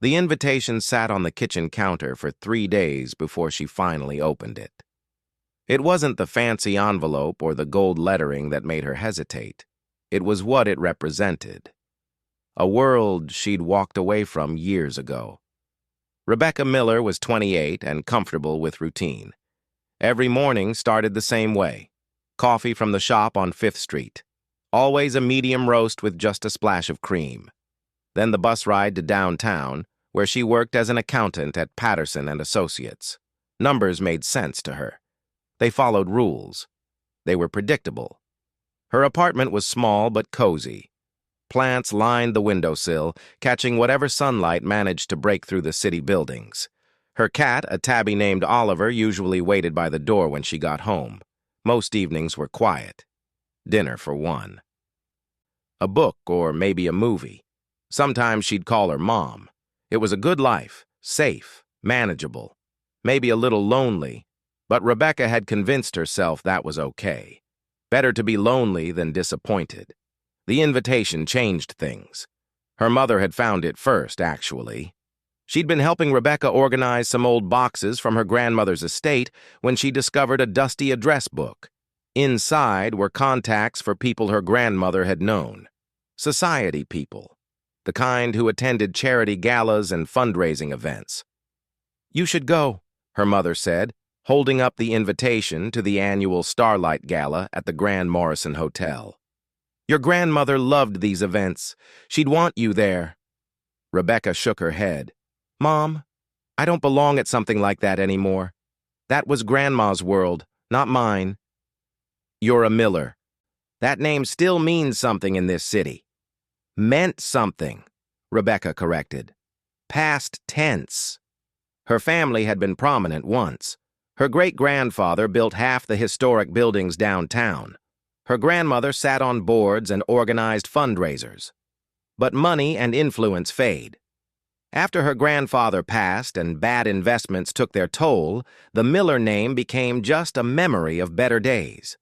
The invitation sat on the kitchen counter for 3 days before she finally opened it. It wasn't the fancy envelope or the gold lettering that made her hesitate. It was what it represented. A world she'd walked away from years ago. Rebecca Miller was 28 and comfortable with routine. Every morning started the same way. Coffee from the shop on 5th Street. Always a medium roast with just a splash of cream. Then the bus ride to downtown, where she worked as an accountant at Patterson and Associates. Numbers made sense to her. They followed rules. They were predictable. Her apartment was small but cozy. Plants lined the windowsill, catching whatever sunlight managed to break through the city buildings. Her cat, a tabby named Oliver, usually waited by the door when she got home. Most evenings were quiet. Dinner for one. A book or maybe a movie. Sometimes she'd call her mom. It was a good life, safe, manageable, maybe a little lonely, but Rebecca had convinced herself that was okay. Better to be lonely than disappointed. The invitation changed things. Her mother had found it first, actually. She'd been helping Rebecca organize some old boxes from her grandmother's estate when she discovered a dusty address book. Inside were contacts for people her grandmother had known. Society people. The kind who attended charity galas and fundraising events. "You should go," her mother said, holding up the invitation to the annual Starlight Gala at the Grand Morrison Hotel. "Your grandmother loved these events. She'd want you there." Rebecca shook her head. "Mom, I don't belong at something like that anymore. That was Grandma's world, not mine." "You're a Miller. That name still means something in this city." "Meant something," Rebecca corrected. "Past tense." Her family had been prominent once. Her great-grandfather built half the historic buildings downtown. Her grandmother sat on boards and organized fundraisers. But money and influence fade. After her grandfather passed and bad investments took their toll, the Miller name became just a memory of better days.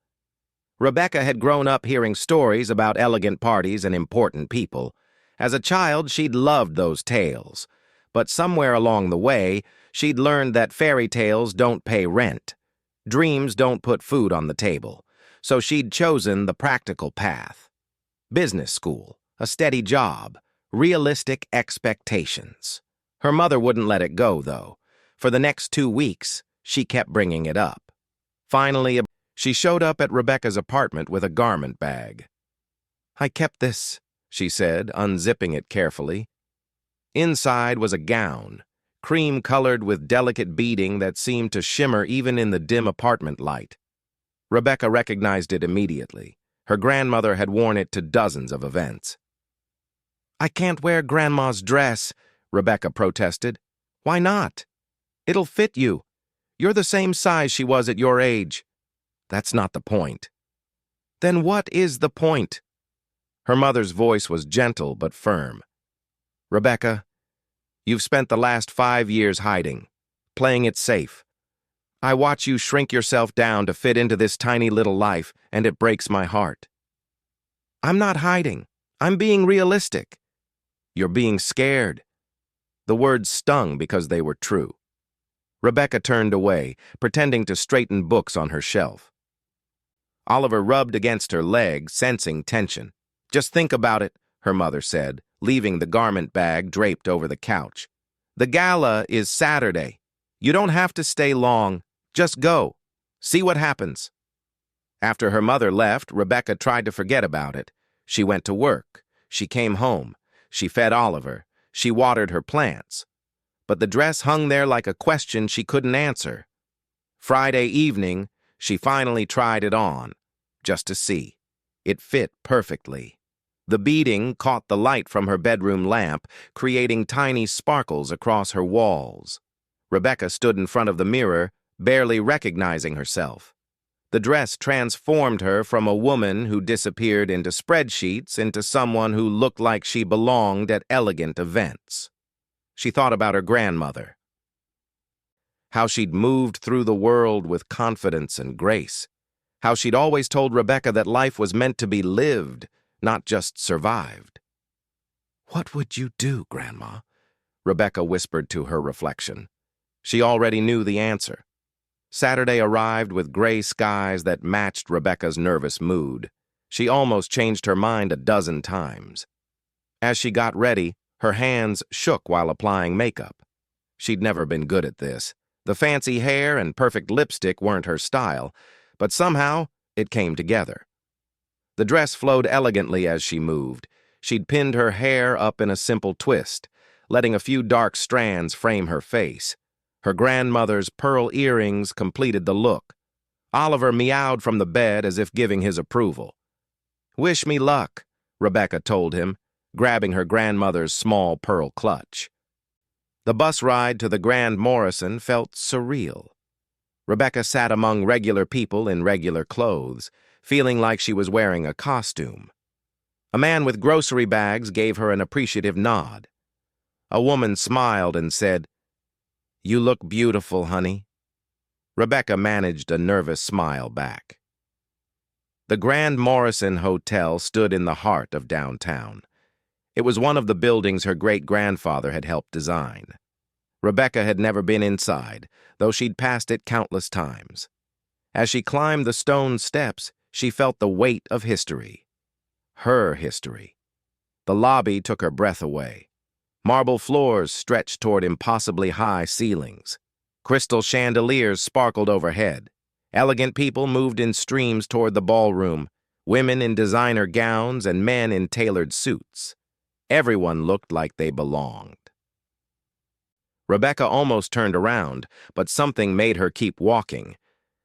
Rebecca had grown up hearing stories about elegant parties and important people. As a child, she'd loved those tales. But somewhere along the way, she'd learned that fairy tales don't pay rent. Dreams don't put food on the table. So she'd chosen the practical path. Business school, a steady job, realistic expectations. Her mother wouldn't let it go, though. For the next 2 weeks, she kept bringing it up. Finally, she showed up at Rebecca's apartment with a garment bag. "I kept this," she said, unzipping it carefully. Inside was a gown, cream-colored with delicate beading that seemed to shimmer even in the dim apartment light. Rebecca recognized it immediately. Her grandmother had worn it to dozens of events. "I can't wear Grandma's dress," Rebecca protested. "Why not? It'll fit you. You're the same size she was at your age." "That's not the point." "Then what is the point?" Her mother's voice was gentle but firm. "Rebecca, you've spent the last 5 years hiding, playing it safe. I watch you shrink yourself down to fit into this tiny little life, and it breaks my heart." "I'm not hiding. I'm being realistic." "You're being scared." The words stung because they were true. Rebecca turned away, pretending to straighten books on her shelf. Oliver rubbed against her leg, sensing tension. "Just think about it," her mother said, leaving the garment bag draped over the couch. "The gala is Saturday. You don't have to stay long. Just go. See what happens." After her mother left, Rebecca tried to forget about it. She went to work. She came home. She fed Oliver. She watered her plants. But the dress hung there like a question she couldn't answer. Friday evening, she finally tried it on, just to see. It fit perfectly. The beading caught the light from her bedroom lamp, creating tiny sparkles across her walls. Rebecca stood in front of the mirror, barely recognizing herself. The dress transformed her from a woman who disappeared into spreadsheets into someone who looked like she belonged at elegant events. She thought about her grandmother. How she'd moved through the world with confidence and grace. How she'd always told Rebecca that life was meant to be lived, not just survived. "What would you do, Grandma? Rebecca whispered to her reflection. She already knew the answer. Saturday arrived with gray skies that matched Rebecca's nervous mood. She almost changed her mind a dozen times. As she got ready, her hands shook while applying makeup. She'd never been good at this. The fancy hair and perfect lipstick weren't her style, but somehow it came together. The dress flowed elegantly as she moved. She'd pinned her hair up in a simple twist, letting a few dark strands frame her face. Her grandmother's pearl earrings completed the look. Oliver meowed from the bed as if giving his approval. "Wish me luck," Rebecca told him, grabbing her grandmother's small pearl clutch. The bus ride to the Grand Morrison felt surreal. Rebecca sat among regular people in regular clothes, feeling like she was wearing a costume. A man with grocery bags gave her an appreciative nod. A woman smiled and said, "You look beautiful, honey." Rebecca managed a nervous smile back. The Grand Morrison Hotel stood in the heart of downtown. It was one of the buildings her great-grandfather had helped design. Rebecca had never been inside, though she'd passed it countless times. As she climbed the stone steps, she felt the weight of history. Her history. The lobby took her breath away. Marble floors stretched toward impossibly high ceilings. Crystal chandeliers sparkled overhead. Elegant people moved in streams toward the ballroom, women in designer gowns and men in tailored suits. Everyone looked like they belonged. Rebecca almost turned around, but something made her keep walking.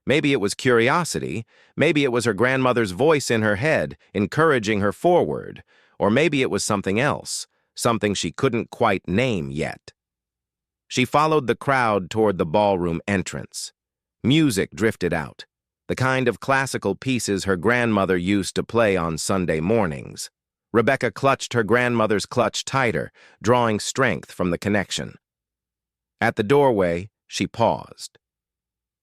Maybe it was curiosity, maybe it was her grandmother's voice in her head, encouraging her forward, or maybe it was something else, something she couldn't quite name yet. She followed the crowd toward the ballroom entrance. Music drifted out, the kind of classical pieces her grandmother used to play on Sunday mornings. Rebecca clutched her grandmother's clutch tighter, drawing strength from the connection. At the doorway, she paused.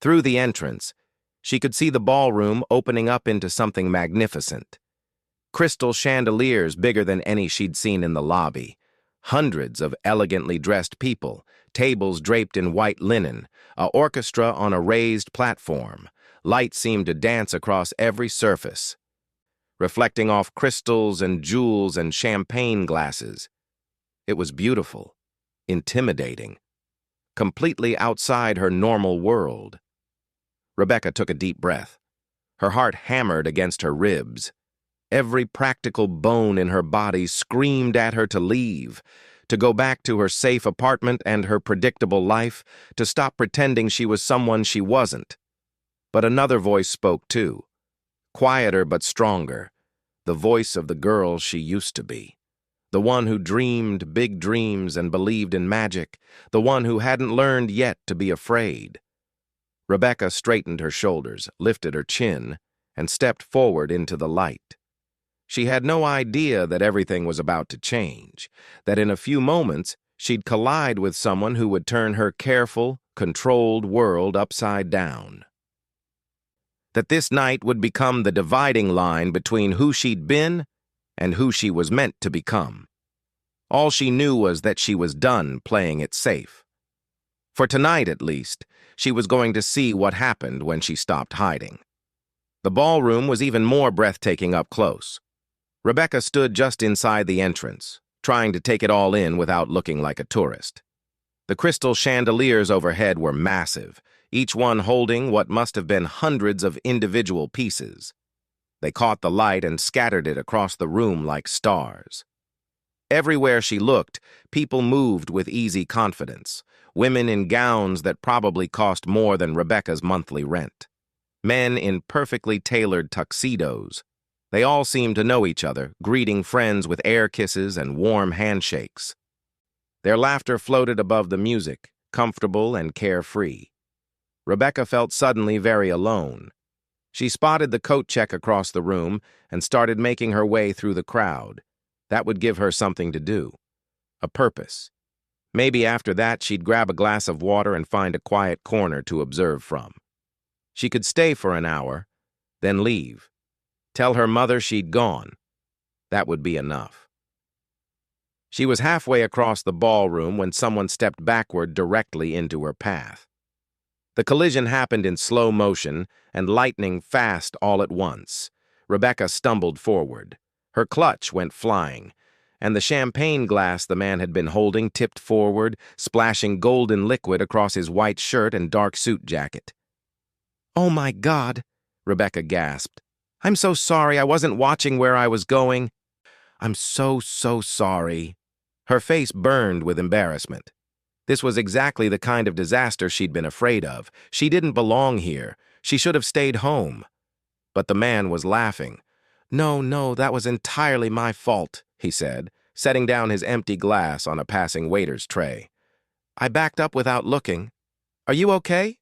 Through the entrance, she could see the ballroom opening up into something magnificent. Crystal chandeliers bigger than any she'd seen in the lobby. Hundreds of elegantly dressed people, tables draped in white linen, an orchestra on a raised platform. Light seemed to dance across every surface, reflecting off crystals and jewels and champagne glasses. It was beautiful, intimidating, completely outside her normal world. Rebecca took a deep breath. Her heart hammered against her ribs. Every practical bone in her body screamed at her to leave, to go back to her safe apartment and her predictable life, to stop pretending she was someone she wasn't. But another voice spoke too, quieter but stronger, the voice of the girl she used to be. The one who dreamed big dreams and believed in magic, the one who hadn't learned yet to be afraid. Rebecca straightened her shoulders, lifted her chin, and stepped forward into the light. She had no idea that everything was about to change, that in a few moments she'd collide with someone who would turn her careful, controlled world upside down. That this night would become the dividing line between who she'd been and who she was meant to become. All she knew was that she was done playing it safe. For tonight, at least, she was going to see what happened when she stopped hiding. The ballroom was even more breathtaking up close. Rebecca stood just inside the entrance, trying to take it all in without looking like a tourist. The crystal chandeliers overhead were massive, each one holding what must have been hundreds of individual pieces. They caught the light and scattered it across the room like stars. Everywhere she looked, people moved with easy confidence, women in gowns that probably cost more than Rebecca's monthly rent, men in perfectly tailored tuxedos. They all seemed to know each other, greeting friends with air kisses and warm handshakes. Their laughter floated above the music, comfortable and carefree. Rebecca felt suddenly very alone. She spotted the coat check across the room and started making her way through the crowd. That would give her something to do, a purpose. Maybe after that she'd grab a glass of water and find a quiet corner to observe from. She could stay for an hour, then leave. Tell her mother she'd gone. That would be enough. She was halfway across the ballroom when someone stepped backward directly into her path. The collision happened in slow motion and lightning fast all at once. Rebecca stumbled forward. Her clutch went flying, and the champagne glass the man had been holding tipped forward, splashing golden liquid across his white shirt and dark suit jacket. "Oh my God," Rebecca gasped. "I'm so sorry, I wasn't watching where I was going." "I'm so sorry." Her face burned with embarrassment. This was exactly the kind of disaster she'd been afraid of. She didn't belong here. She should have stayed home. But the man was laughing. No, that was entirely my fault," he said, setting down his empty glass on a passing waiter's tray. "I backed up without looking. Are you okay?"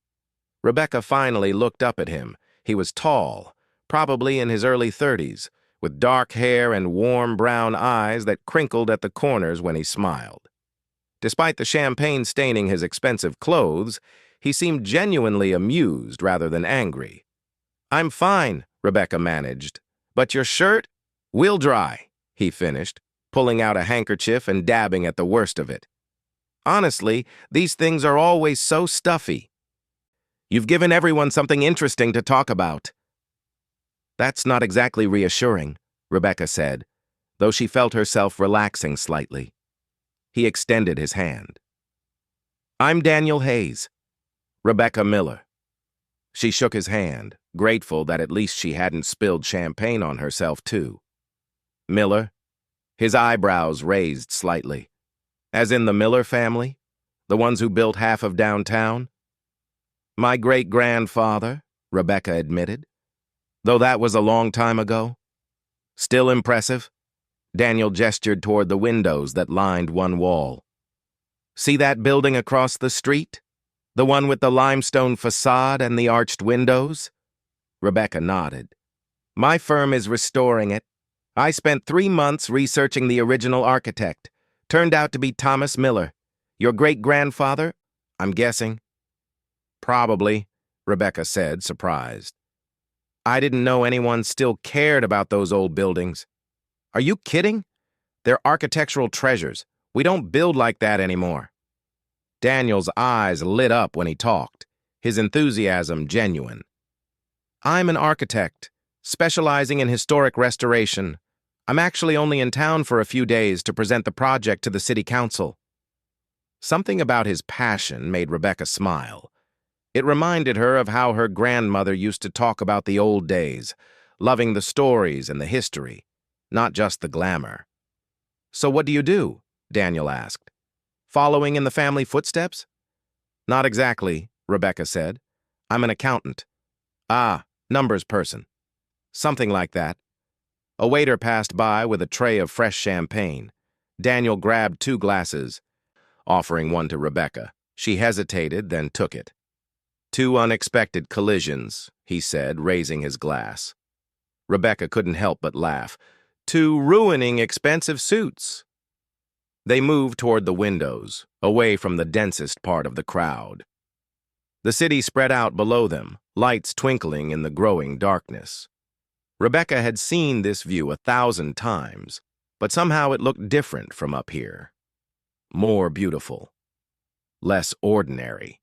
Rebecca finally looked up at him. He was tall, probably in his early 30s, with dark hair and warm brown eyes that crinkled at the corners when he smiled. Despite the champagne staining his expensive clothes, he seemed genuinely amused rather than angry. "I'm fine," Rebecca managed. "But your shirt? We'll dry," he finished, pulling out a handkerchief and dabbing at the worst of it. "Honestly, these things are always so stuffy. You've given everyone something interesting to talk about." "That's not exactly reassuring," Rebecca said, though she felt herself relaxing slightly. He extended his hand. "I'm Daniel Hayes. Rebecca Miller." She shook his hand, grateful that at least she hadn't spilled champagne on herself, too. "Miller?" His eyebrows raised slightly. "As in the Miller family? The ones who built half of downtown?" "My great-grandfather," Rebecca admitted. "Though that was a long time ago." "Still impressive?" Daniel gestured toward the windows that lined one wall. "See that building across the street? The one with the limestone facade and the arched windows?" Rebecca nodded. "My firm is restoring it. I spent 3 months researching the original architect. Turned out to be Thomas Miller. Your great-grandfather, I'm guessing?" "Probably," Rebecca said, surprised. "I didn't know anyone still cared about those old buildings." "Are you kidding? They're architectural treasures. We don't build like that anymore." Daniel's eyes lit up when he talked, his enthusiasm genuine. "I'm an architect, specializing in historic restoration. I'm actually only in town for a few days to present the project to the city council." Something about his passion made Rebecca smile. It reminded her of how her grandmother used to talk about the old days, loving the stories and the history, not just the glamour. "So what do you do?" Daniel asked. "Following in the family footsteps?" "Not exactly," Rebecca said. "I'm an accountant." "Ah, numbers person." "Something like that." A waiter passed by with a tray of fresh champagne. Daniel grabbed 2 glasses, offering one to Rebecca. She hesitated, then took it. "2 unexpected collisions," he said, raising his glass. Rebecca couldn't help but laugh. "2 ruining expensive suits." They moved toward the windows, away from the densest part of the crowd. The city spread out below them, lights twinkling in the growing darkness. Rebecca had seen this view 1,000 times, but somehow it looked different from up here. More beautiful. Less ordinary.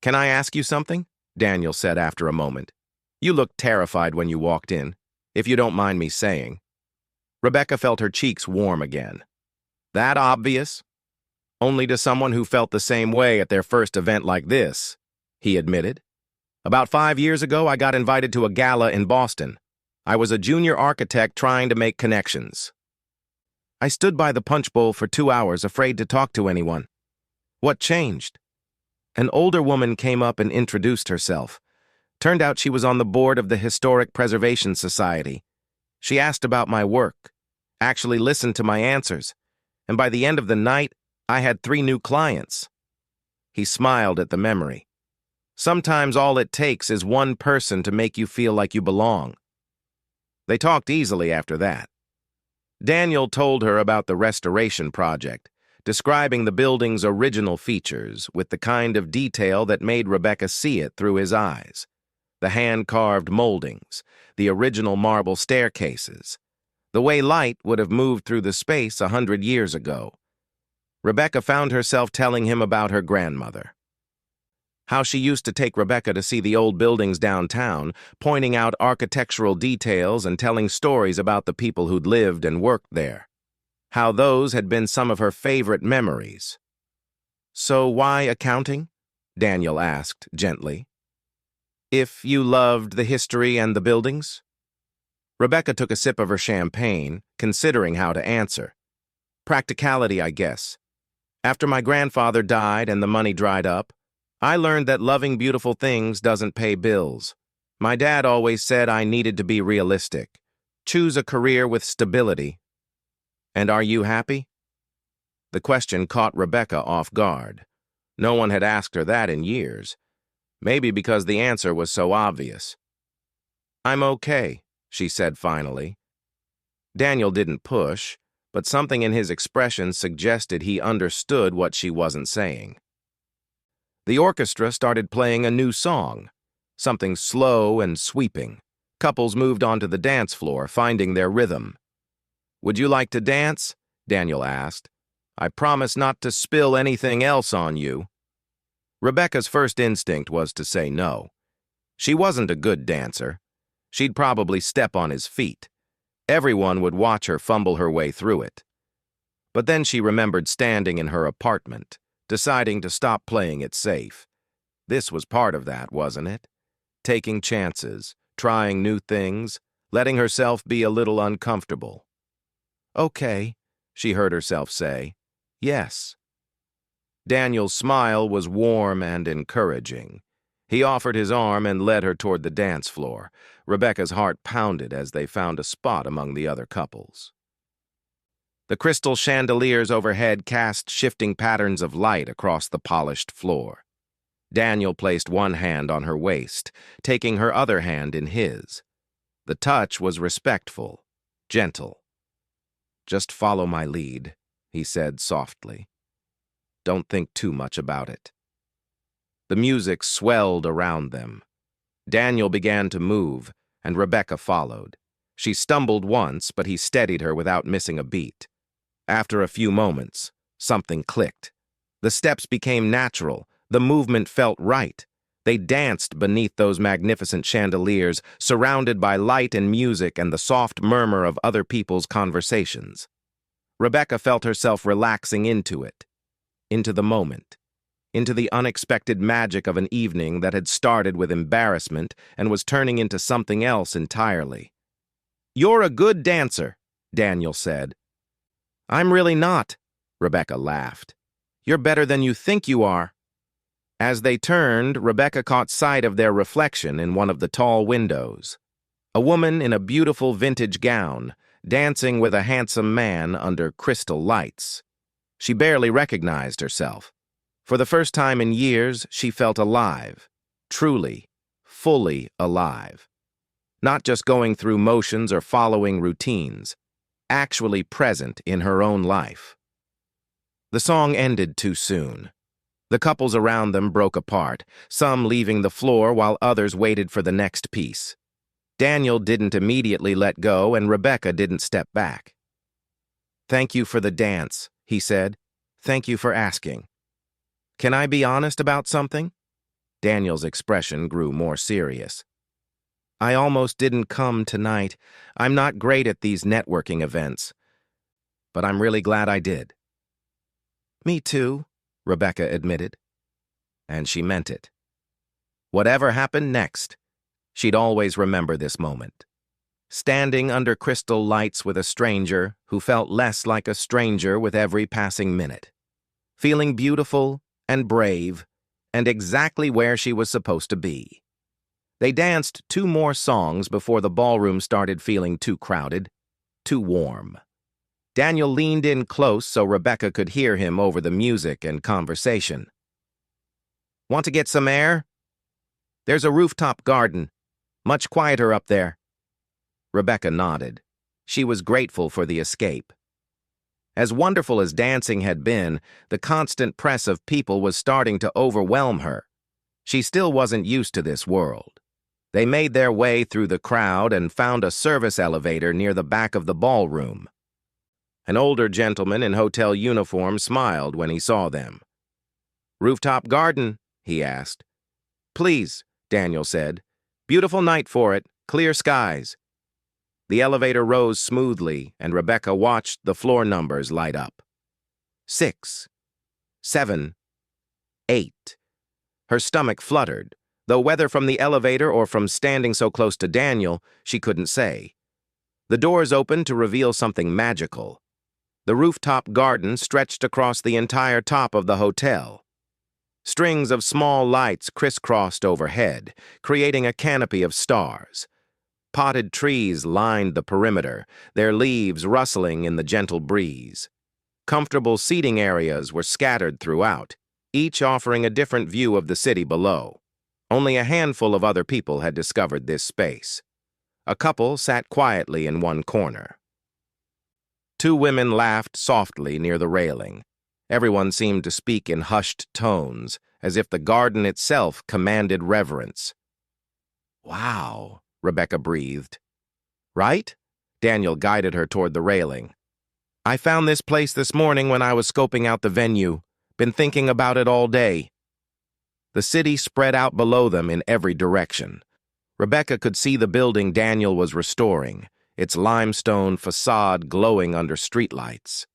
"Can I ask you something?" Daniel said after a moment. "You looked terrified when you walked in, if you don't mind me saying." Rebecca felt her cheeks warm again. "That obvious?" "Only to someone who felt the same way at their first event like this," he admitted. "About 5 years ago, I got invited to a gala in Boston. I was a junior architect trying to make connections. I stood by the punch bowl for 2 hours, afraid to talk to anyone." "What changed?" "An older woman came up and introduced herself. Turned out she was on the board of the Historic Preservation Society. She asked about my work, actually listened to my answers, and by the end of the night, I had 3 new clients." He smiled at the memory. "Sometimes all it takes is one person to make you feel like you belong." They talked easily after that. Daniel told her about the restoration project, describing the building's original features with the kind of detail that made Rebecca see it through his eyes. The hand-carved moldings, the original marble staircases, the way light would have moved through the space 100 years ago. Rebecca found herself telling him about her grandmother. How she used to take Rebecca to see the old buildings downtown, pointing out architectural details and telling stories about the people who'd lived and worked there. How those had been some of her favorite memories. "So why accounting?" Daniel asked gently. "If you loved the history and the buildings?" Rebecca took a sip of her champagne, considering how to answer. "Practicality, I guess. After my grandfather died and the money dried up, I learned that loving beautiful things doesn't pay bills. My dad always said I needed to be realistic. Choose a career with stability. And are you happy?" The question caught Rebecca off guard. No one had asked her that in years. Maybe because the answer was so obvious. "I'm okay," she said finally. Daniel didn't push, but something in his expression suggested he understood what she wasn't saying. The orchestra started playing a new song, something slow and sweeping. Couples moved onto the dance floor, finding their rhythm. "Would you like to dance?" Daniel asked. "I promise not to spill anything else on you." Rebecca's first instinct was to say no. She wasn't a good dancer. She'd probably step on his feet. Everyone would watch her fumble her way through it. But then she remembered standing in her apartment, deciding to stop playing it safe. This was part of that, wasn't it? Taking chances, trying new things, letting herself be a little uncomfortable. "Okay," she heard herself say. "Yes." Daniel's smile was warm and encouraging. He offered his arm and led her toward the dance floor. Rebecca's heart pounded as they found a spot among the other couples. The crystal chandeliers overhead cast shifting patterns of light across the polished floor. Daniel placed one hand on her waist, taking her other hand in his. The touch was respectful, gentle. "Just follow my lead," he said softly. "Don't think too much about it." The music swelled around them. Daniel began to move, and Rebecca followed. She stumbled once, but he steadied her without missing a beat. After a few moments, something clicked. The steps became natural. The movement felt right. They danced beneath those magnificent chandeliers, surrounded by light and music and the soft murmur of other people's conversations. Rebecca felt herself relaxing into it, into the moment, into the unexpected magic of an evening that had started with embarrassment and was turning into something else entirely. "You're a good dancer," Daniel said. "I'm really not," Rebecca laughed. "You're better than you think you are." As they turned, Rebecca caught sight of their reflection in one of the tall windows. A woman in a beautiful vintage gown, dancing with a handsome man under crystal lights. She barely recognized herself. For the first time in years, she felt alive, truly, fully alive. Not just going through motions or following routines, actually present in her own life. The song ended too soon. The couples around them broke apart, some leaving the floor while others waited for the next piece. Daniel didn't immediately let go, and Rebecca didn't step back. "Thank you for the dance," he said. "Thank you for asking. Can I be honest about something?" Daniel's expression grew more serious. "I almost didn't come tonight. I'm not great at these networking events. But I'm really glad I did." "Me too," Rebecca admitted. And she meant it. Whatever happened next, she'd always remember this moment. Standing under crystal lights with a stranger who felt less like a stranger with every passing minute. Feeling beautiful and brave and exactly where she was supposed to be. They danced 2 more songs before the ballroom started feeling too crowded, too warm. Daniel leaned in close so Rebecca could hear him over the music and conversation. "Want to get some air? There's a rooftop garden. Much quieter up there." Rebecca nodded. She was grateful for the escape. As wonderful as dancing had been, the constant press of people was starting to overwhelm her. She still wasn't used to this world. They made their way through the crowd and found a service elevator near the back of the ballroom. An older gentleman in hotel uniform smiled when he saw them. "Rooftop garden?" he asked. "Please," Daniel said. "Beautiful night for it, clear skies." The elevator rose smoothly, and Rebecca watched the floor numbers light up. 6, 7, 8. Her stomach fluttered, though whether from the elevator or from standing so close to Daniel, she couldn't say. The doors opened to reveal something magical. The rooftop garden stretched across the entire top of the hotel. Strings of small lights crisscrossed overhead, creating a canopy of stars. Potted trees lined the perimeter, their leaves rustling in the gentle breeze. Comfortable seating areas were scattered throughout, each offering a different view of the city below. Only a handful of other people had discovered this space. A couple sat quietly in one corner. Two women laughed softly near the railing. Everyone seemed to speak in hushed tones, as if the garden itself commanded reverence. "Wow," Rebecca breathed. "Right?" Daniel guided her toward the railing. "I found this place this morning when I was scoping out the venue. Been thinking about it all day." The city spread out below them in every direction. Rebecca could see the building Daniel was restoring, its limestone facade glowing under streetlights.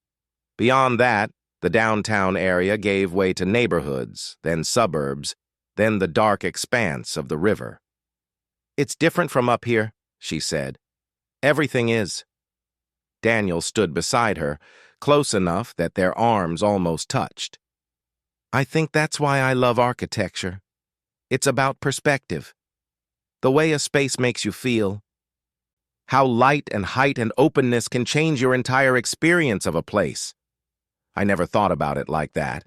Beyond that, the downtown area gave way to neighborhoods, then suburbs, then the dark expanse of the river. "It's different from up here," she said. "Everything is." Daniel stood beside her, close enough that their arms almost touched. "I think that's why I love architecture. It's about perspective. The way a space makes you feel. How light and height and openness can change your entire experience of a place. I never thought about it like that.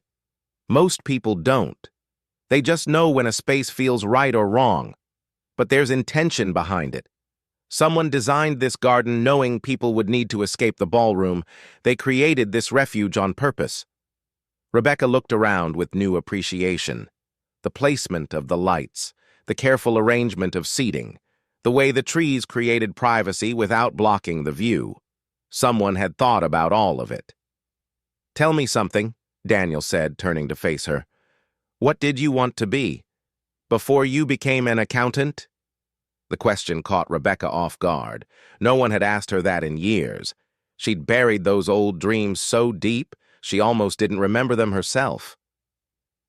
Most people don't. They just know when a space feels right or wrong. But there's intention behind it. Someone designed this garden knowing people would need to escape the ballroom. They created this refuge on purpose." Rebecca looked around with new appreciation. The placement of the lights, the careful arrangement of seating, the way the trees created privacy without blocking the view. Someone had thought about all of it. "Tell me something," Daniel said, turning to face her. "What did you want to be? Before you became an accountant?" The question caught Rebecca off guard. No one had asked her that in years. She'd buried those old dreams so deep, she almost didn't remember them herself.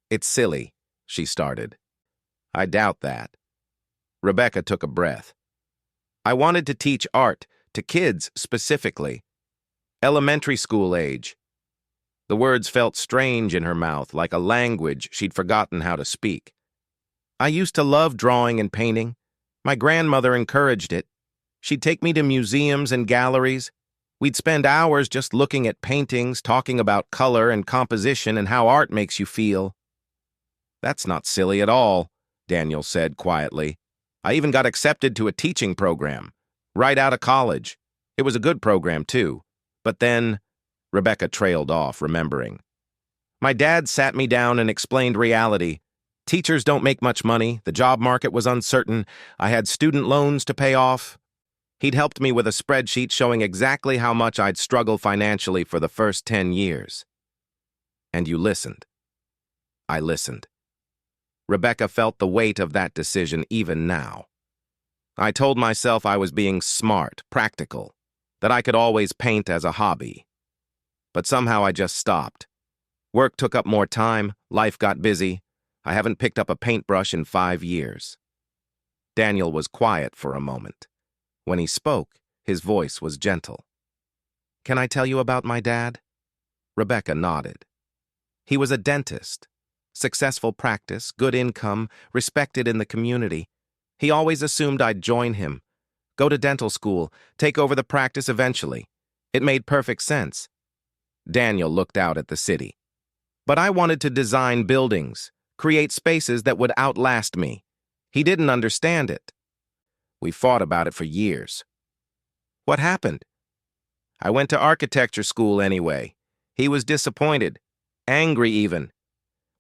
"It's silly," she started. "I doubt that." Rebecca took a breath. "I wanted to teach art, to kids specifically. Elementary school age." The words felt strange in her mouth, like a language she'd forgotten how to speak. "I used to love drawing and painting. My grandmother encouraged it. She'd take me to museums and galleries. We'd spend hours just looking at paintings, talking about color and composition and how art makes you feel." "That's not silly at all," Daniel said quietly. "I even got accepted to a teaching program, right out of college. It was a good program, too. But then," Rebecca trailed off, remembering. "My dad sat me down and explained reality. Teachers don't make much money, the job market was uncertain, I had student loans to pay off. He'd helped me with a spreadsheet showing exactly how much I'd struggle financially for the first 10 years. And you listened." I listened. Rebecca felt the weight of that decision even now. I told myself I was being smart, practical, that I could always paint as a hobby. But somehow I just stopped. Work took up more time, life got busy. I haven't picked up a paintbrush in 5 years. Daniel was quiet for a moment. When he spoke, his voice was gentle. "Can I tell you about my dad?" Rebecca nodded. "He was a dentist. Successful practice, good income, respected in the community. He always assumed I'd join him. Go to dental school, take over the practice eventually. It made perfect sense." Daniel looked out at the city. "But I wanted to design buildings, create spaces that would outlast me. He didn't understand it. We fought about it for years." "What happened?" "I went to architecture school anyway. He was disappointed, angry even.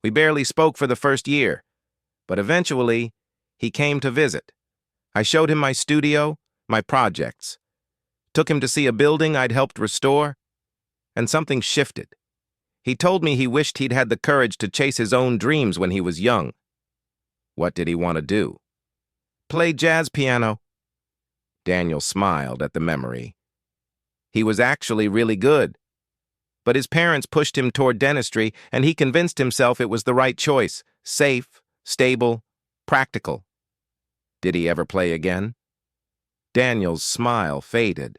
We barely spoke for the first year, but eventually he came to visit. I showed him my studio, my projects. Took him to see a building I'd helped restore, and something shifted. He told me he wished he'd had the courage to chase his own dreams when he was young. What did he want to do? Play jazz piano. Daniel smiled at the memory. He was actually really good. But his parents pushed him toward dentistry, and he convinced himself it was the right choice. Safe, stable, practical. Did he ever play again? Daniel's smile faded.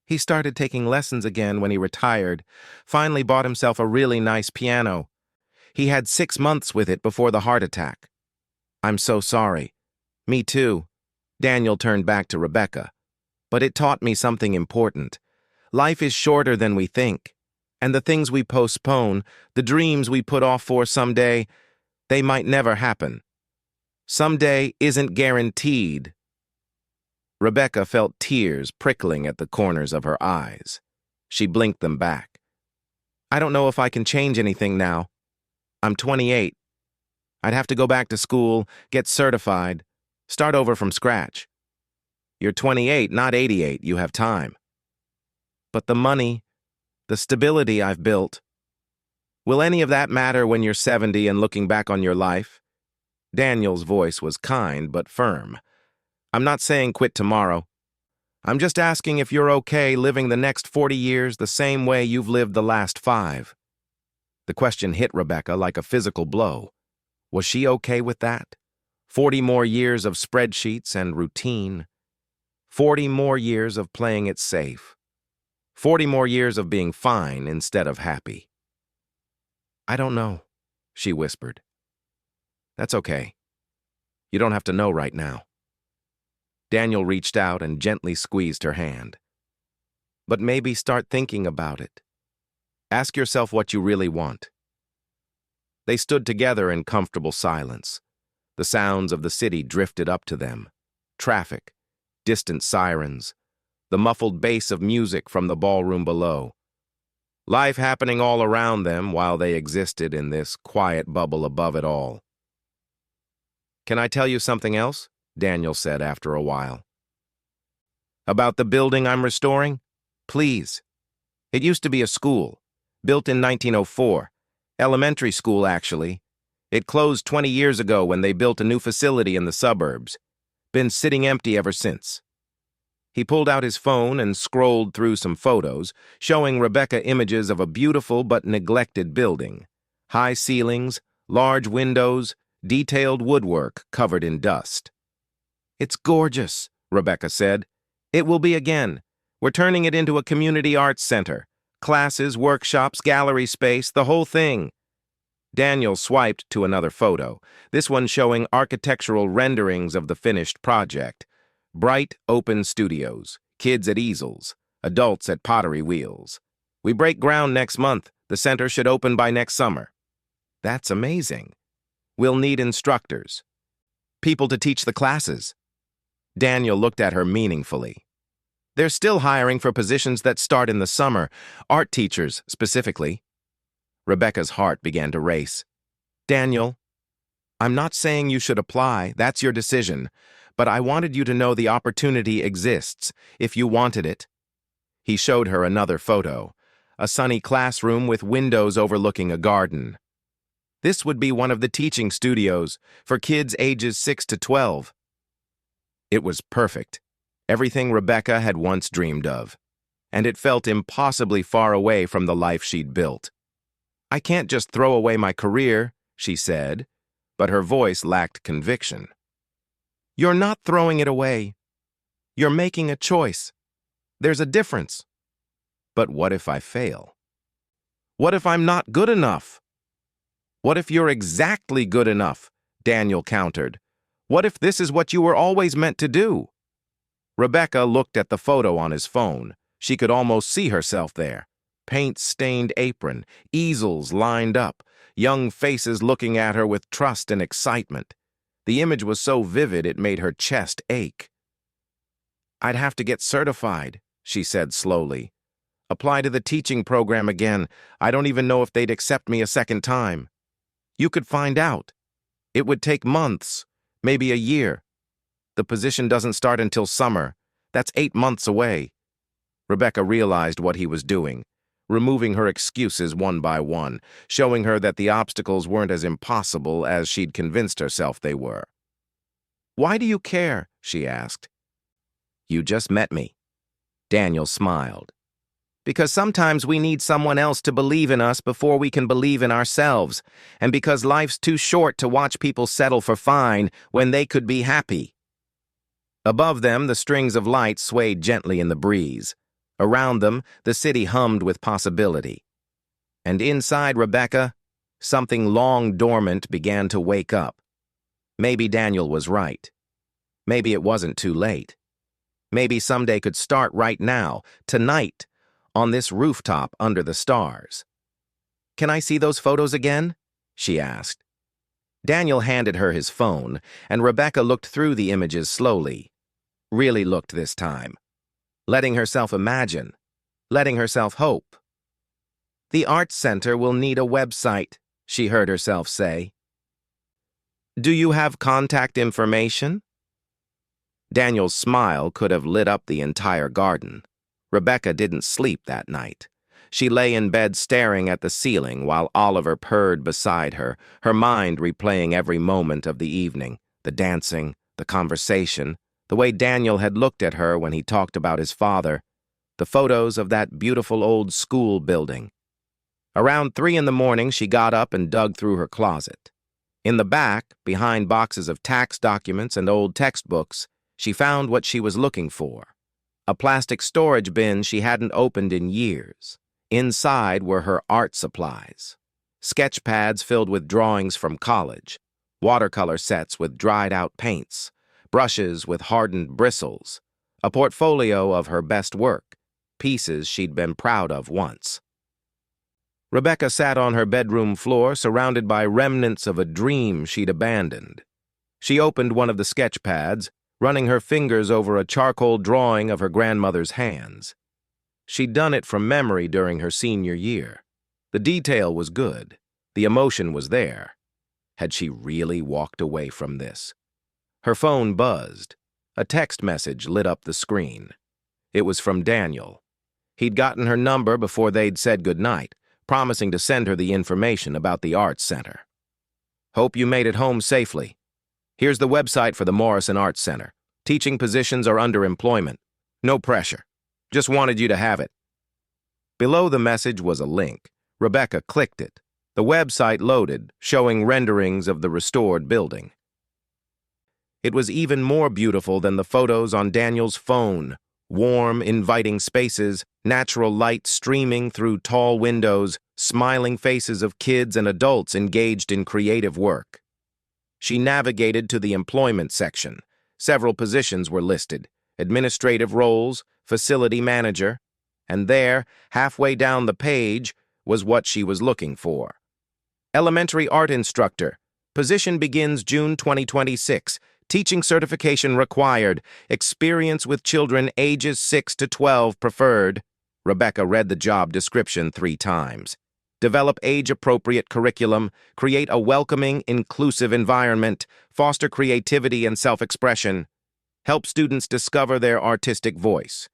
He started taking lessons again when he retired, finally bought himself a really nice piano. He had 6 months with it before the heart attack. I'm so sorry. Me too. Daniel turned back to Rebecca. But it taught me something important. Life is shorter than we think. And the things we postpone, the dreams we put off for someday, they might never happen. Someday isn't guaranteed. Rebecca felt tears prickling at the corners of her eyes. She blinked them back. I don't know if I can change anything now. I'm 28. I'd have to go back to school, get certified, start over from scratch. You're 28, not 88. You have time. But the money, the stability I've built, will any of that matter when you're 70 and looking back on your life? Daniel's voice was kind but firm. I'm not saying quit tomorrow. I'm just asking if you're okay living the next 40 years the same way you've lived the last 5. The question hit Rebecca like a physical blow. Was she okay with that? 40 more years of spreadsheets and routine. 40 more years of playing it safe. 40 more years of being fine instead of happy. I don't know, she whispered. That's okay. You don't have to know right now. Daniel reached out and gently squeezed her hand. But maybe start thinking about it. Ask yourself what you really want. They stood together in comfortable silence. The sounds of the city drifted up to them. Traffic, distant sirens, the muffled bass of music from the ballroom below. Life happening all around them while they existed in this quiet bubble above it all. Can I tell you something else? Daniel said after a while. About the building I'm restoring? Please. It used to be a school, built in 1904. Elementary school, actually. It closed 20 years ago when they built a new facility in the suburbs. Been sitting empty ever since. He pulled out his phone and scrolled through some photos, showing Rebecca images of a beautiful but neglected building. High ceilings, large windows, detailed woodwork covered in dust. It's gorgeous, Rebecca said. It will be again. We're turning it into a community arts center. Classes, workshops, gallery space, the whole thing. Daniel swiped to another photo, this one showing architectural renderings of the finished project. Bright, open studios, kids at easels, adults at pottery wheels. We break ground next month. The center should open by next summer. That's amazing. We'll need instructors. People to teach the classes. Daniel looked at her meaningfully. They're still hiring for positions that start in the summer, art teachers specifically. Rebecca's heart began to race. Daniel, I'm not saying you should apply, that's your decision, but I wanted you to know the opportunity exists, if you wanted it. He showed her another photo, a sunny classroom with windows overlooking a garden. This would be one of the teaching studios for kids ages 6 to 12. It was perfect, everything Rebecca had once dreamed of, and it felt impossibly far away from the life she'd built. I can't just throw away my career, she said, but her voice lacked conviction. You're not throwing it away. You're making a choice. There's a difference. But what if I fail? What if I'm not good enough? What if you're exactly good enough? Daniel countered. What if this is what you were always meant to do? Rebecca looked at the photo on his phone. She could almost see herself there. Paint-stained apron, easels lined up, young faces looking at her with trust and excitement. The image was so vivid it made her chest ache. I'd have to get certified, she said slowly. Apply to the teaching program again. I don't even know if they'd accept me a second time. You could find out. It would take months, maybe a year. The position doesn't start until summer. That's 8 months away. Rebecca realized what he was doing, removing her excuses one by one, showing her that the obstacles weren't as impossible as she'd convinced herself they were. "Why do you care?" she asked. "You just met me." Daniel smiled. "Because sometimes we need someone else to believe in us before we can believe in ourselves, and because life's too short to watch people settle for fine when they could be happy." Above them, the strings of light swayed gently in the breeze. Around them, the city hummed with possibility. And inside Rebecca, something long dormant began to wake up. Maybe Daniel was right. Maybe it wasn't too late. Maybe someday could start right now, tonight, on this rooftop under the stars. "Can I see those photos again?" she asked. Daniel handed her his phone, and Rebecca looked through the images slowly. Really looked this time. Letting herself imagine. Letting herself hope. "The Arts Center will need a website," she heard herself say. "Do you have contact information?" Daniel's smile could have lit up the entire garden. Rebecca didn't sleep that night. She lay in bed staring at the ceiling while Oliver purred beside her, her mind replaying every moment of the evening, the dancing, the conversation, the way Daniel had looked at her when he talked about his father, the photos of that beautiful old school building. Around 3 in the morning, she got up and dug through her closet. In the back, behind boxes of tax documents and old textbooks, she found what she was looking for. A plastic storage bin she hadn't opened in years. Inside were her art supplies. Sketch pads filled with drawings from college, watercolor sets with dried-out paints, brushes with hardened bristles, a portfolio of her best work, pieces she'd been proud of once. Rebecca sat on her bedroom floor, surrounded by remnants of a dream she'd abandoned. She opened one of the sketch pads, running her fingers over a charcoal drawing of her grandmother's hands. She'd done it from memory during her senior year. The detail was good. The emotion was there. Had she really walked away from this? Her phone buzzed. A text message lit up the screen. It was from Daniel. He'd gotten her number before they'd said goodnight, promising to send her the information about the Arts Center. "Hope you made it home safely. Here's the website for the Morrison Arts Center. Teaching positions are under employment. No pressure. Just wanted you to have it." Below the message was a link. Rebecca clicked it. The website loaded, showing renderings of the restored building. It was even more beautiful than the photos on Daniel's phone. Warm, inviting spaces, natural light streaming through tall windows, smiling faces of kids and adults engaged in creative work. She navigated to the employment section. Several positions were listed: administrative roles, facility manager, and there, halfway down the page, was what she was looking for. Elementary art instructor. Position begins June 2026. Teaching certification required. Experience with children ages 6 to 12 preferred. Rebecca read the job description 3 times. Develop age-appropriate curriculum, create a welcoming, inclusive environment, foster creativity and self-expression, help students discover their artistic voice.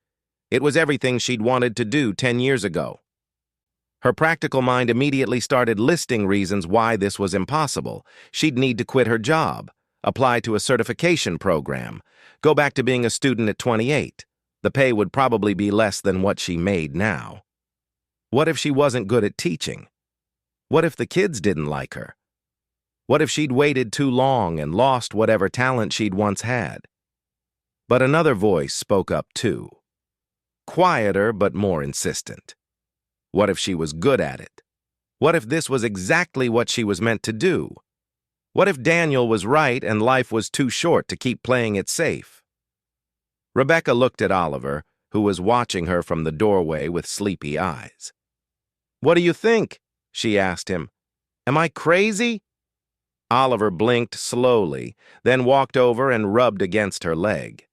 It was everything she'd wanted to do 10 years ago. Her practical mind immediately started listing reasons why this was impossible. She'd need to quit her job, apply to a certification program, go back to being a student at 28. The pay would probably be less than what she made now. What if she wasn't good at teaching? What if the kids didn't like her? What if she'd waited too long and lost whatever talent she'd once had? But another voice spoke up too. Quieter but more insistent. What if she was good at it? What if this was exactly what she was meant to do? What if Daniel was right and life was too short to keep playing it safe? Rebecca looked at Oliver, who was watching her from the doorway with sleepy eyes. "What do you think?" she asked him. "Am I crazy?" Oliver blinked slowly, then walked over and rubbed against her leg.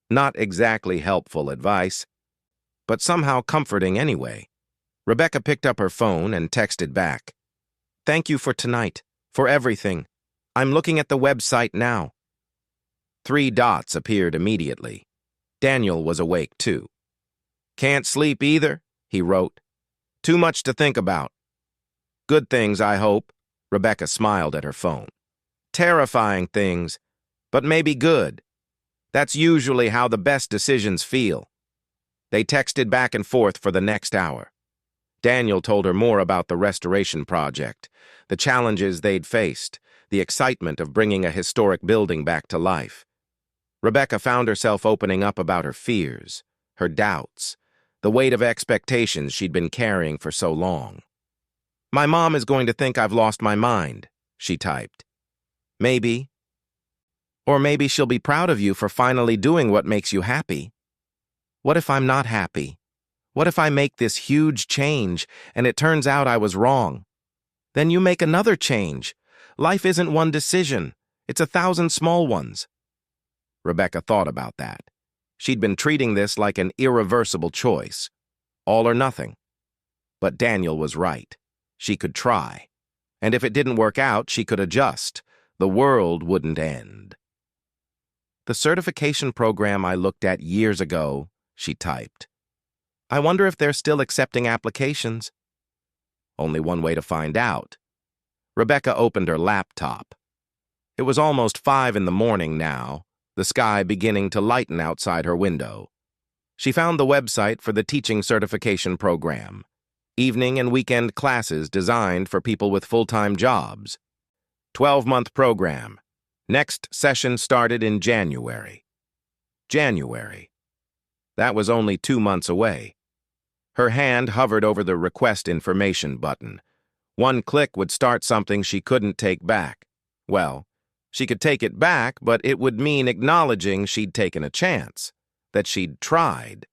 Not exactly helpful advice, but somehow comforting anyway. Rebecca picked up her phone and texted back. "Thank you for tonight, for everything. I'm looking at the website now." 3 dots appeared immediately. Daniel was awake, too. "Can't sleep either," he wrote. "Too much to think about." "Good things, I hope." Rebecca smiled at her phone. "Terrifying things, but maybe good. That's usually how the best decisions feel." They texted back and forth for the next hour. Daniel told her more about the restoration project, the challenges they'd faced, the excitement of bringing a historic building back to life. Rebecca found herself opening up about her fears, her doubts, the weight of expectations she'd been carrying for so long. "My mom is going to think I've lost my mind," she typed. "Maybe. Or maybe she'll be proud of you for finally doing what makes you happy. What if I'm not happy? What if I make this huge change and it turns out I was wrong? Then you make another change. Life isn't one decision. It's 1,000 small ones." Rebecca thought about that. She'd been treating this like an irreversible choice. All or nothing. But Daniel was right. She could try. And if it didn't work out, she could adjust. The world wouldn't end. "The certification program I looked at years ago," she typed. "I wonder if they're still accepting applications." Only one way to find out. Rebecca opened her laptop. It was almost 5 in the morning now, the sky beginning to lighten outside her window. She found the website for the teaching certification program. Evening and weekend classes designed for people with full-time jobs. 12-month program. Next session started in January. January. That was only 2 months away. Her hand hovered over the Request Information button. One click would start something she couldn't take back. Well, she could take it back, but it would mean acknowledging she'd taken a chance, that she'd tried.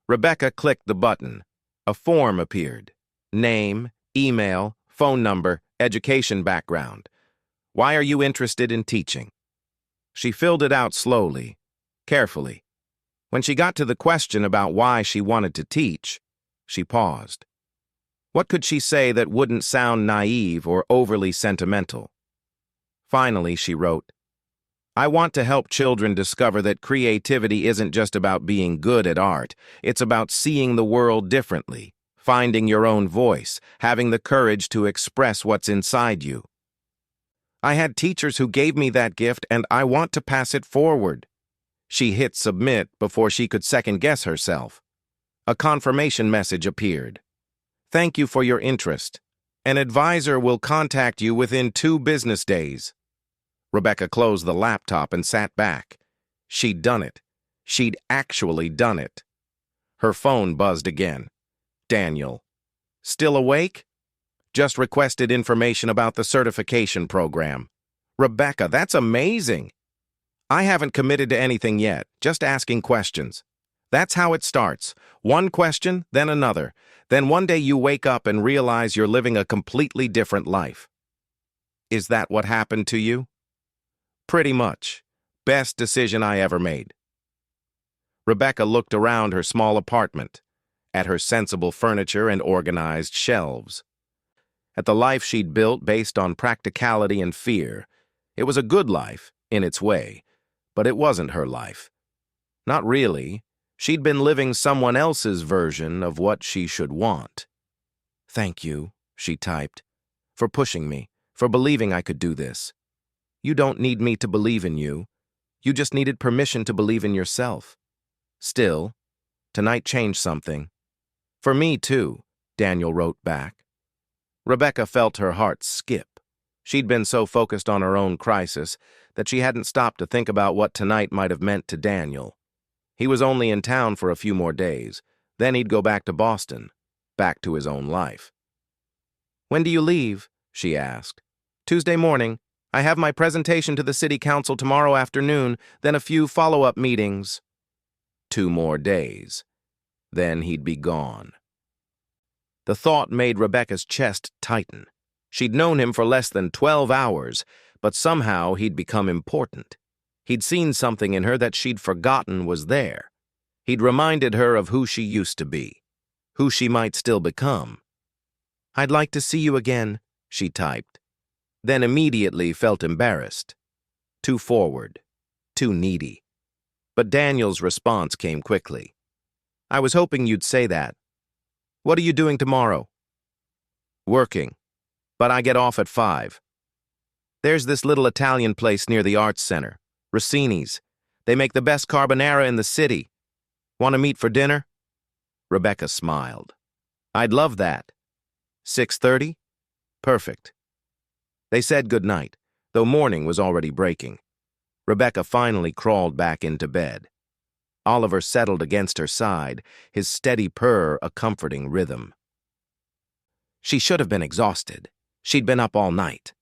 Rebecca clicked the button. A form appeared. Name, email, phone number, education background. Why are you interested in teaching? She filled it out slowly, carefully. When she got to the question about why she wanted to teach, she paused. What could she say that wouldn't sound naive or overly sentimental? Finally, she wrote, "I want to help children discover that creativity isn't just about being good at art. It's about seeing the world differently, finding your own voice, having the courage to express what's inside you. I had teachers who gave me that gift, and I want to pass it forward." She hit submit before she could second-guess herself. A confirmation message appeared. "Thank you for your interest. An advisor will contact you within 2 business days." Rebecca closed the laptop and sat back. She'd done it. She'd actually done it. Her phone buzzed again. Daniel. "Still awake?" "Just requested information about the certification program." "Rebecca, that's amazing." "I haven't committed to anything yet, just asking questions." That's how it starts. One question, then another. Then one day you wake up and realize you're living a completely different life. Is that what happened to you? Pretty much. Best decision I ever made. Rebecca looked around her small apartment, at her sensible furniture and organized shelves, at the life she'd built based on practicality and fear. It was a good life, in its way, but it wasn't her life. Not really. She'd been living someone else's version of what she should want. "Thank you," she typed, "for pushing me, for believing I could do this. You don't need me to believe in you. You just needed permission to believe in yourself. Still, tonight changed something. For me, too," Daniel wrote back. Rebecca felt her heart skip. She'd been so focused on her own crisis that she hadn't stopped to think about what tonight might have meant to Daniel. He was only in town for a few more days. Then he'd go back to Boston, back to his own life. "When do you leave?" she asked. "Tuesday morning. I have my presentation to the city council tomorrow afternoon, then a few follow-up meetings." 2 more days. Then he'd be gone. The thought made Rebecca's chest tighten. She'd known him for less than 12 hours, but somehow he'd become important. He'd seen something in her that she'd forgotten was there. He'd reminded her of who she used to be, who she might still become. "I'd like to see you again," she typed, then immediately felt embarrassed. Too forward. too needy. But Daniel's response came quickly. I was hoping you'd say that. What are you doing tomorrow? Working, but I get off at 5. There's this little Italian place near the Arts Center, Rossini's. They make the best carbonara in the city. Want to meet for dinner? Rebecca smiled. I'd love that. 6:30? Perfect. They said goodnight, though morning was already breaking. Rebecca finally crawled back into bed. Oliver settled against her side, his steady purr a comforting rhythm. She should have been exhausted. She'd been up all night.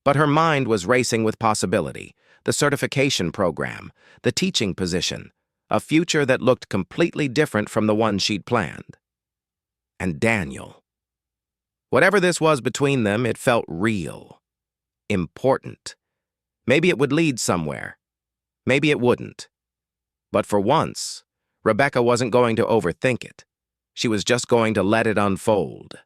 But her mind was racing with possibility, the certification program, the teaching position, a future that looked completely different from the one she'd planned. And Daniel. Whatever this was between them, it felt real. Important. Maybe it would lead somewhere. Maybe it wouldn't. But for once, Rebecca wasn't going to overthink it. She was just going to let it unfold.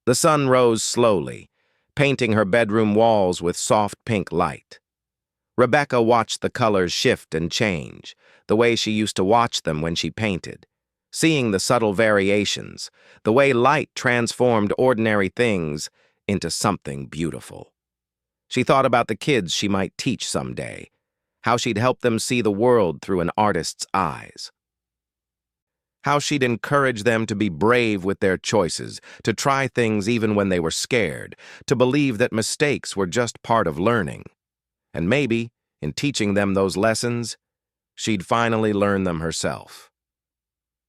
The sun rose slowly, painting her bedroom walls with soft pink light. Rebecca watched the colors shift and change, the way she used to watch them when she painted, seeing the subtle variations, the way light transformed ordinary things into something beautiful. She thought about the kids she might teach someday, how she'd help them see the world through an artist's eyes. How she'd encourage them to be brave with their choices, to try things even when they were scared, to believe that mistakes were just part of learning. And maybe, in teaching them those lessons, she'd finally learn them herself.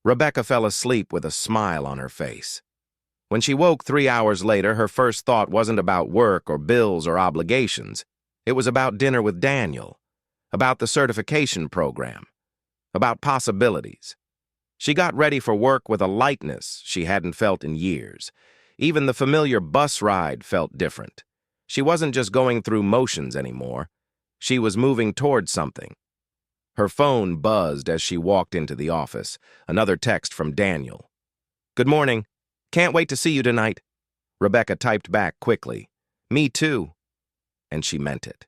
Rebecca fell asleep with a smile on her face. When she woke 3 hours later, her first thought wasn't about work or bills or obligations. It was about dinner with Daniel, about the certification program, about possibilities. She got ready for work with a lightness she hadn't felt in years. Even the familiar bus ride felt different. She wasn't just going through motions anymore. She was moving towards something. Her phone buzzed as she walked into the office. Another text from Daniel. Good morning. Can't wait to see you tonight. Rebecca typed back quickly. Me too. And she meant it.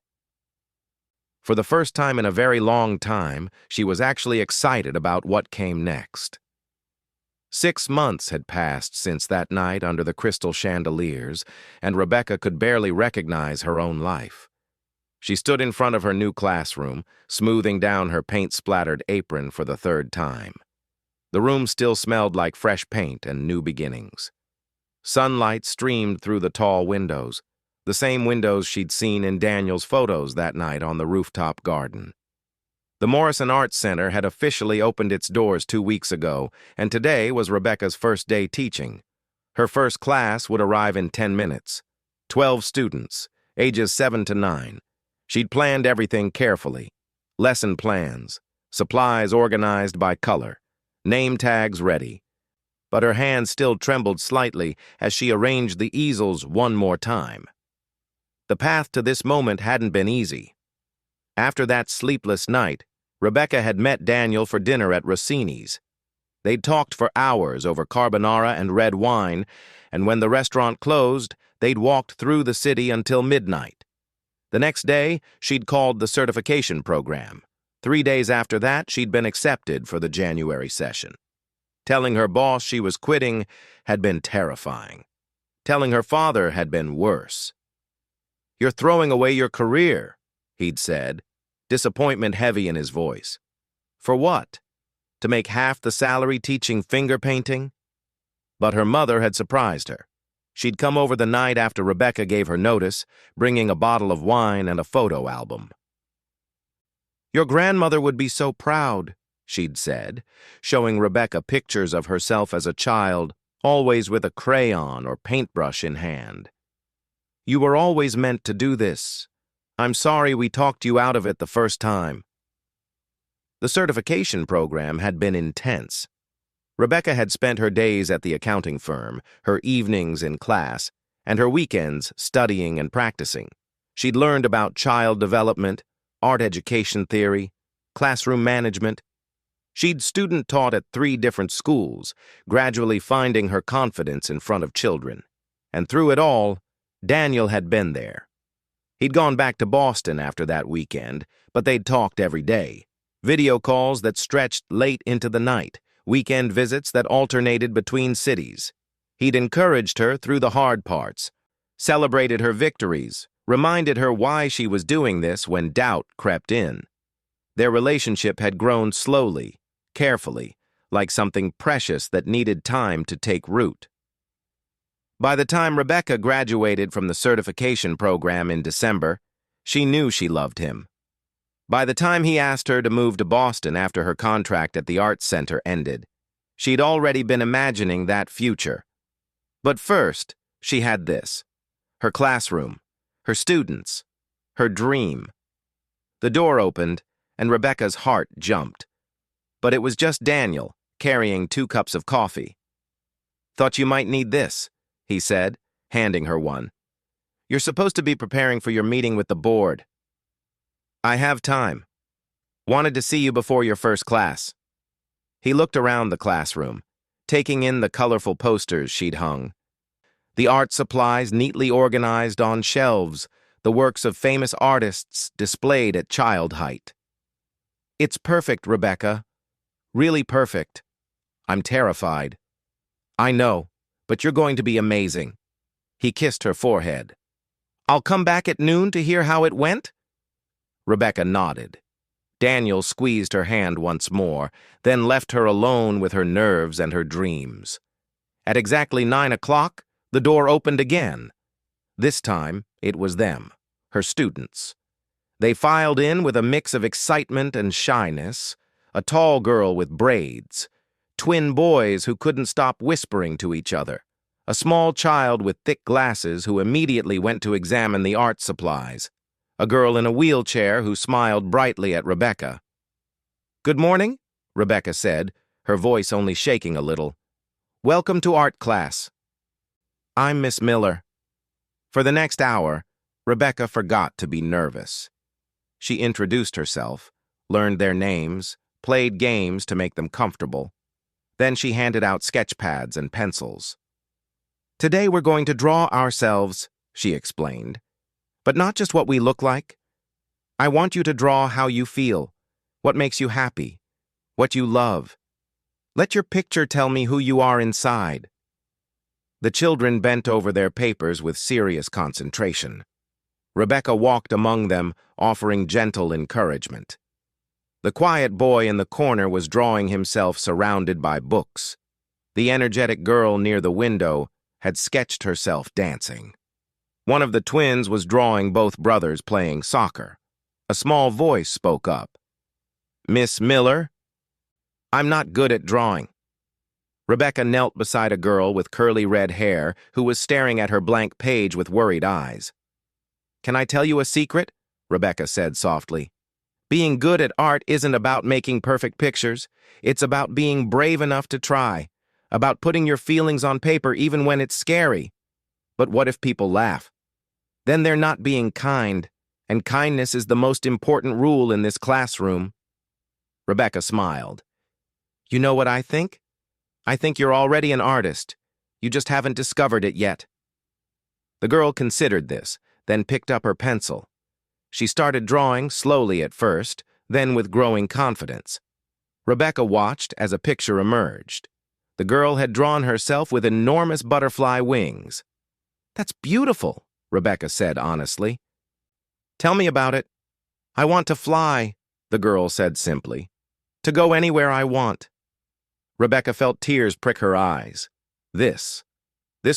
For the first time in a very long time, she was actually excited about what came next. 6 months had passed since that night under the crystal chandeliers, and Rebecca could barely recognize her own life. She stood in front of her new classroom, smoothing down her paint-splattered apron for the 3rd time. The room still smelled like fresh paint and new beginnings. Sunlight streamed through the tall windows, the same windows she'd seen in Daniel's photos that night on the rooftop garden. The Morrison Arts Center had officially opened its doors 2 weeks ago, and today was Rebecca's first day teaching. Her first class would arrive in 10 minutes. 12 students, ages 7 to 9. She'd planned everything carefully. Lesson plans, supplies organized by color, name tags ready. But her hand still trembled slightly as she arranged the easels one more time. The path to this moment hadn't been easy. After that sleepless night, Rebecca had met Daniel for dinner at Rossini's. They'd talked for hours over carbonara and red wine, and when the restaurant closed, they'd walked through the city until midnight. The next day, she'd called the certification program. 3 days after that, she'd been accepted for the January session. Telling her boss she was quitting had been terrifying. Telling her father had been worse. You're throwing away your career, he'd said, disappointment heavy in his voice. For what? To make half the salary teaching finger painting? But her mother had surprised her. She'd come over the night after Rebecca gave her notice, bringing a bottle of wine and a photo album. Your grandmother would be so proud, she'd said, showing Rebecca pictures of herself as a child, always with a crayon or paintbrush in hand. You were always meant to do this. I'm sorry we talked you out of it the first time. The certification program had been intense. Rebecca had spent her days at the accounting firm, her evenings in class, and her weekends studying and practicing. She'd learned about child development, art education theory, classroom management. She'd student taught at 3 different schools, gradually finding her confidence in front of children. And through it all, Daniel had been there. He'd gone back to Boston after that weekend, but they'd talked every day. Video calls that stretched late into the night, weekend visits that alternated between cities. He'd encouraged her through the hard parts, celebrated her victories, reminded her why she was doing this when doubt crept in. Their relationship had grown slowly, carefully, like something precious that needed time to take root. By the time Rebecca graduated from the certification program in December, she knew she loved him. By the time he asked her to move to Boston after her contract at the Arts Center ended, she'd already been imagining that future. But first, she had this: her classroom, her students, her dream. The door opened, and Rebecca's heart jumped. But it was just Daniel, carrying 2 cups of coffee. "Thought you might need this," he said, handing her one. "You're supposed to be preparing for your meeting with the board." "I have time. Wanted to see you before your first class." He looked around the classroom, taking in the colorful posters she'd hung. The art supplies neatly organized on shelves, the works of famous artists displayed at child height. "It's perfect, Rebecca. Really perfect. I'm terrified." "I know, but you're going to be amazing." He kissed her forehead. "I'll come back at noon to hear how it went?" Rebecca nodded. Daniel squeezed her hand once more, then left her alone with her nerves and her dreams. At exactly 9 o'clock, the door opened again. This time, it was them, her students. They filed in with a mix of excitement and shyness, a tall girl with braids, twin boys who couldn't stop whispering to each other, a small child with thick glasses who immediately went to examine the art supplies, a girl in a wheelchair who smiled brightly at Rebecca. "Good morning," Rebecca said, her voice only shaking a little. "Welcome to art class." "I'm Miss Miller." For the next hour, Rebecca forgot to be nervous. She introduced herself, learned their names, played games to make them comfortable. Then she handed out sketch pads and pencils. "Today we're going to draw ourselves," she explained. "But not just what we look like. I want you to draw how you feel, what makes you happy, what you love. Let your picture tell me who you are inside." The children bent over their papers with serious concentration. Rebecca walked among them, offering gentle encouragement. The quiet boy in the corner was drawing himself surrounded by books. The energetic girl near the window had sketched herself dancing. One of the twins was drawing both brothers playing soccer. A small voice spoke up. "Miss Miller?" "I'm not good at drawing." Rebecca knelt beside a girl with curly red hair who was staring at her blank page with worried eyes. "Can I tell you a secret?" Rebecca said softly. "Being good at art isn't about making perfect pictures. It's about being brave enough to try, about putting your feelings on paper even when it's scary. But what if people laugh? Then they're not being kind, and kindness is the most important rule in this classroom." Rebecca smiled. "You know what I think? I think you're already an artist. You just haven't discovered it yet." The girl considered this, then picked up her pencil. She started drawing slowly at first, then with growing confidence. Rebecca watched as a picture emerged. The girl had drawn herself with enormous butterfly wings. "That's beautiful," Rebecca said honestly. "Tell me about it." "I want to fly," the girl said simply. "To go anywhere I want." Rebecca felt tears prick her eyes. This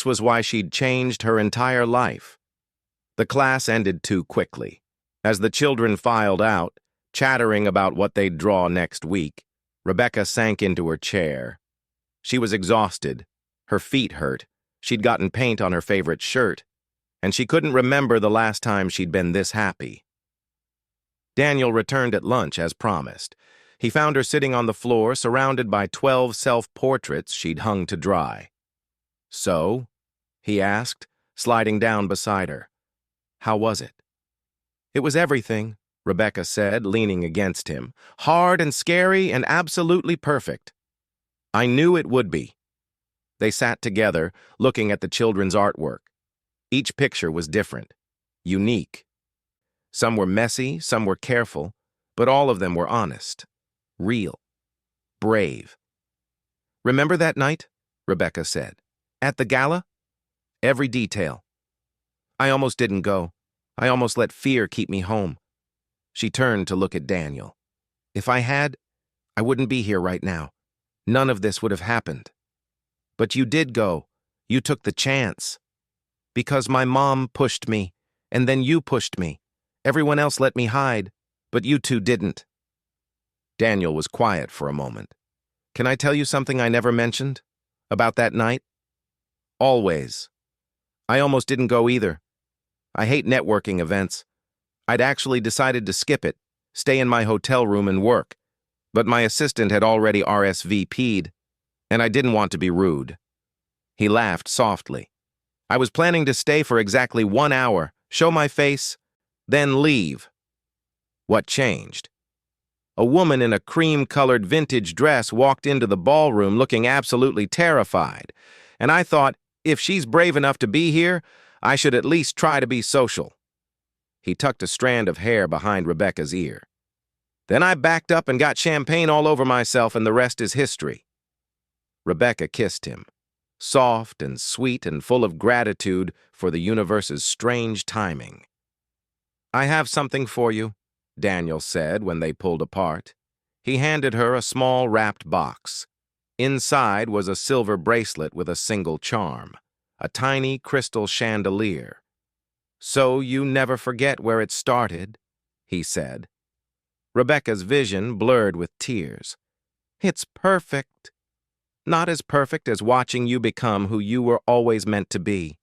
was why she'd changed her entire life. The class ended too quickly. As the children filed out, chattering about what they'd draw next week, Rebecca sank into her chair. She was exhausted. Her feet hurt. She'd gotten paint on her favorite shirt, and she couldn't remember the last time she'd been this happy. Daniel returned at lunch as promised. He found her sitting on the floor, surrounded by 12 self-portraits she'd hung to dry. "So?" he asked, sliding down beside her. "How was it?" "It was everything," Rebecca said, leaning against him. "Hard and scary and absolutely perfect." "I knew it would be." They sat together, looking at the children's artwork. Each picture was different, unique, Some were messy, some were careful, but all of them were honest, real, brave. "Remember that night?" Rebecca said. "At the gala? Every detail. I almost didn't go. I almost let fear keep me home." She turned to look at Daniel. "If I had, I wouldn't be here right now. None of this would have happened. But you did go. You took the chance. Because my mom pushed me, and then you pushed me. Everyone else let me hide, but you two didn't." Daniel was quiet for a moment. "Can I tell you something I never mentioned? About that night? Always. I almost didn't go either. I hate networking events. I'd actually decided to skip it, stay in my hotel room and work. But my assistant had already RSVP'd, and I didn't want to be rude." He laughed softly. "I was planning to stay for exactly 1 hour, show my face, then leave." What changed? A woman in a cream-colored vintage dress walked into the ballroom looking absolutely terrified, and I thought, if she's brave enough to be here, I should at least try to be social. He tucked a strand of hair behind Rebecca's ear. Then I backed up and got champagne all over myself, and the rest is history. Rebecca kissed him, soft and sweet and full of gratitude for the universe's strange timing. "I have something for you," Daniel said when they pulled apart. He handed her a small wrapped box. Inside was a silver bracelet with a single charm, a tiny crystal chandelier. "So you never forget where it started," he said. Rebecca's vision blurred with tears. "It's perfect. Not as perfect as watching you become who you were always meant to be."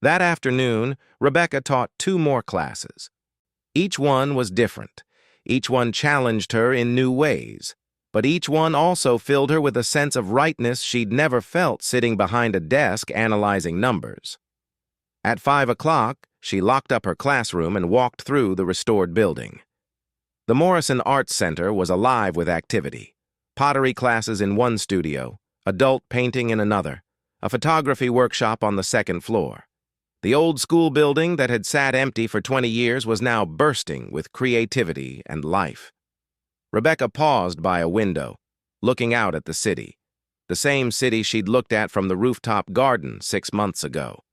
That afternoon, Rebecca taught 2 more classes. Each one was different. Each one challenged her in new ways. But each one also filled her with a sense of rightness she'd never felt sitting behind a desk analyzing numbers. At 5 o'clock, she locked up her classroom and walked through the restored building. The Morrison Arts Center was alive with activity. Pottery classes in one studio, adult painting in another, a photography workshop on the 2nd floor. The old school building that had sat empty for 20 years was now bursting with creativity and life. Rebecca paused by a window, looking out at the city, the same city she'd looked at from the rooftop garden 6 months ago.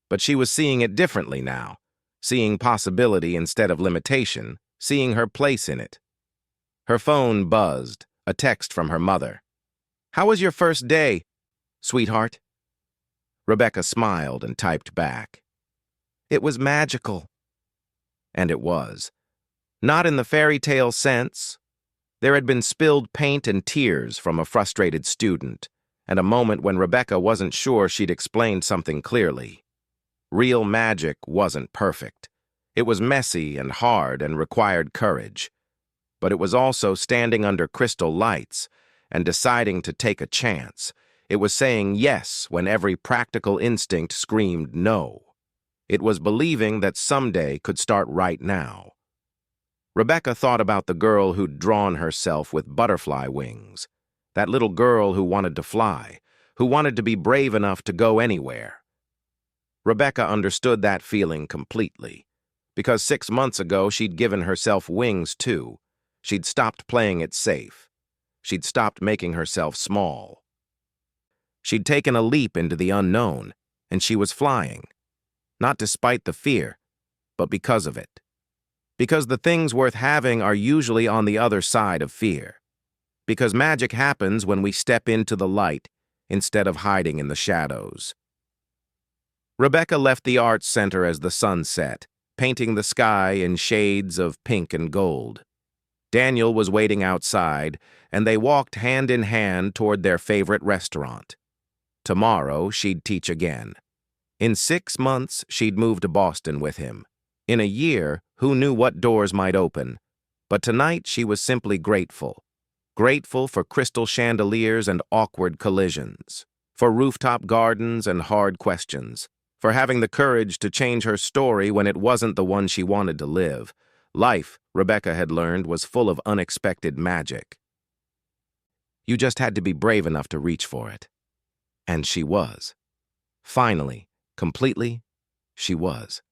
But she was seeing it differently now, seeing possibility instead of limitation, seeing her place in it. Her phone buzzed, a text from her mother. "How was your first day, sweetheart?" Rebecca smiled and typed back. "It was magical." And it was. Not in the fairy tale sense. There had been spilled paint and tears from a frustrated student, and a moment when Rebecca wasn't sure she'd explained something clearly. Real magic wasn't perfect. It was messy and hard and required courage. But it was also standing under crystal lights and deciding to take a chance. It was saying yes when every practical instinct screamed no. It was believing that someday could start right now. Rebecca thought about the girl who'd drawn herself with butterfly wings, that little girl who wanted to fly, who wanted to be brave enough to go anywhere. Rebecca understood that feeling completely, because 6 months ago she'd given herself wings too. She'd stopped playing it safe. She'd stopped making herself small. She'd taken a leap into the unknown, and she was flying. Not despite the fear, but because of it. Because the things worth having are usually on the other side of fear. Because magic happens when we step into the light instead of hiding in the shadows. Rebecca left the Arts Center as the sun set, painting the sky in shades of pink and gold. Daniel was waiting outside, and they walked hand in hand toward their favorite restaurant. Tomorrow, she'd teach again. In 6 months, she'd move to Boston with him. In a year, who knew what doors might open? But tonight, she was simply grateful. Grateful for crystal chandeliers and awkward collisions, for rooftop gardens and hard questions, for having the courage to change her story when it wasn't the one she wanted to live. Life, Rebecca had learned, was full of unexpected magic. You just had to be brave enough to reach for it. And she was. Finally, completely, she was.